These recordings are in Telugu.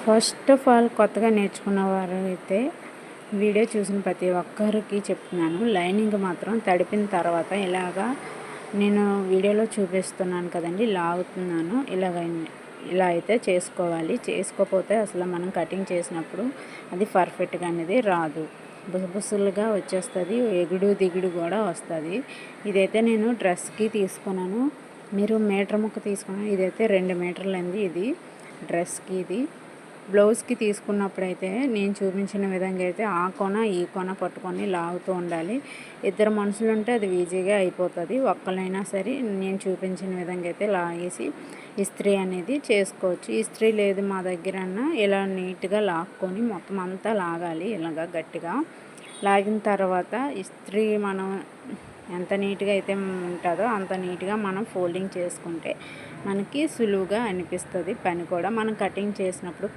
ఫస్ట్ ఆఫ్ ఆల్ కొత్తగా నేర్చుకున్న వారు అయితే వీడియో చూసిన ప్రతి ఒక్కరికి చెప్తున్నాను, లైనింగ్ మాత్రం తడిపిన తర్వాత ఇలాగా నేను వీడియోలో చూపిస్తున్నాను కదండి, లాగుతున్నాను. ఇలా అయితే చేసుకోవాలి. చేసుకోకపోతే అసలు మనం కటింగ్ చేసినప్పుడు అది పర్ఫెక్ట్గా అనేది రాదు, బుసబుసలుగా వచ్చేస్తుంది, ఎగుడు దిగుడు కూడా వస్తుంది. ఇదైతే నేను డ్రెస్కి తీసుకున్నాను, మీరు మీటర్ ముక్క తీసుకున్నాను. ఇదైతే 2 మీటర్లు అండి. ఇది డ్రెస్కి, ఇది బ్లౌజ్కి తీసుకున్నప్పుడైతే నేను చూపించిన విధంగా అయితే ఆ కొన ఈ కొన పట్టుకొని లాగుతూ ఉండాలి. ఇద్దరు మనుషులు ఉంటే అది ఈజీగా అయిపోతుంది. ఒక్కళ్ళైనా సరే నేను చూపించిన విధంగా అయితే లాగేసి ఇస్త్రీ అనేది చేసుకోవచ్చు. ఇస్త్రీ లేదు మా దగ్గర ఇలా నీట్గా లాక్కొని మొత్తం అంతా లాగాలి. ఇలాగా గట్టిగా లాగిన తర్వాత ఇస్త్రీ మనం ఎంత నీట్గా అయితే ఉంటుందో అంత నీట్గా మనం ఫోల్డింగ్ చేసుకుంటే మనకి సులువుగా అనిపిస్తుంది పని కూడా. మనం కటింగ్ చేసినప్పుడు,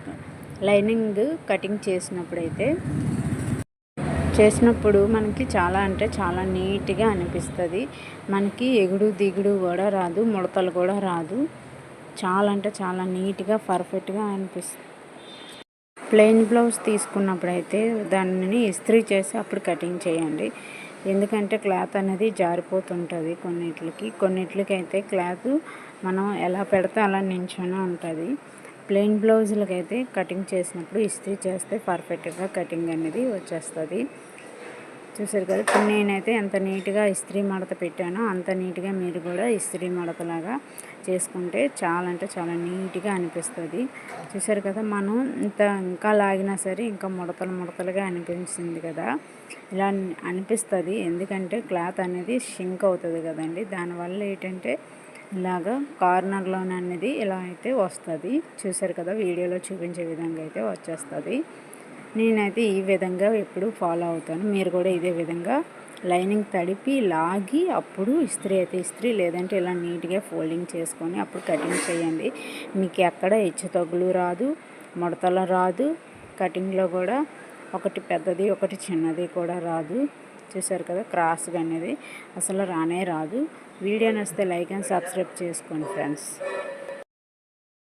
లైనింగ్ కటింగ్ చేసినప్పుడు మనకి చాలా అంటే చాలా నీట్గా అనిపిస్తుంది. మనకి ఎగుడు దిగుడు కూడా రాదు, ముడతలు కూడా రాదు. చాలా అంటే చాలా నీట్గా పర్ఫెక్ట్గా అనిపిస్తుంది. ప్లెయిన్ బ్లౌజ్ తీసుకున్నప్పుడైతే దానిని ఇస్త్రీ చేసి అప్పుడు కటింగ్ చేయండి. ఎందుకంటే క్లాత్ అనేది జారిపోతుంటుంది కొన్నిట్లకి అయితే క్లాత్ మనం ఎలా పెడితే అలా నించొని ఉంటుంది. ప్లెయిన్ బ్లౌజులకి అయితే కటింగ్ చేసినప్పుడు ఇస్త్రీ చేస్తే పర్ఫెక్ట్గా కటింగ్ అనేది వచ్చేస్తుంది. చూసారు కదా, ఇప్పుడు నేనైతే ఎంత నీట్గా ఇస్త్రీ మడత పెట్టానో అంత నీట్గా మీరు కూడా ఇస్త్రీ మడతలాగా చేసుకుంటే చాలా అంటే చాలా నీట్గా అనిపిస్తుంది. చూసారు కదా, మనం ఇంకా లాగినా సరే ఇంకా ముడతలుగా అనిపించింది కదా, ఇలా అనిపిస్తుంది. ఎందుకంటే క్లాత్ అనేది షింక్ అవుతుంది కదండి, దానివల్ల ఏంటంటే ఇలాగా కార్నర్లోనే అనేది ఇలా అయితే వస్తుంది. చూసారు కదా, వీడియోలో చూపించే విధంగా అయితే వచ్చేస్తుంది. నేనైతే ఈ విధంగా ఎప్పుడు ఫాలో అవుతాను. మీరు కూడా ఇదే విధంగా లైనింగ్ తడిపి లాగి అప్పుడు ఇస్త్రీ లేదంటే ఇలా నీట్గా ఫోల్డింగ్ చేసుకొని అప్పుడు కటింగ్ చేయండి. మీకు ఎక్కడ హెచ్చు తగ్గులు రాదు, ముడతలు రాదు. కటింగ్లో కూడా ఒకటి పెద్దది ఒకటి చిన్నది కూడా రాదు. చూసారు కదా, క్రాస్గా అనేది అసలు రానే రాదు. వీడియో నచ్చితే లైక్ అండ్ సబ్స్క్రైబ్ చేసుకోండి ఫ్రెండ్స్.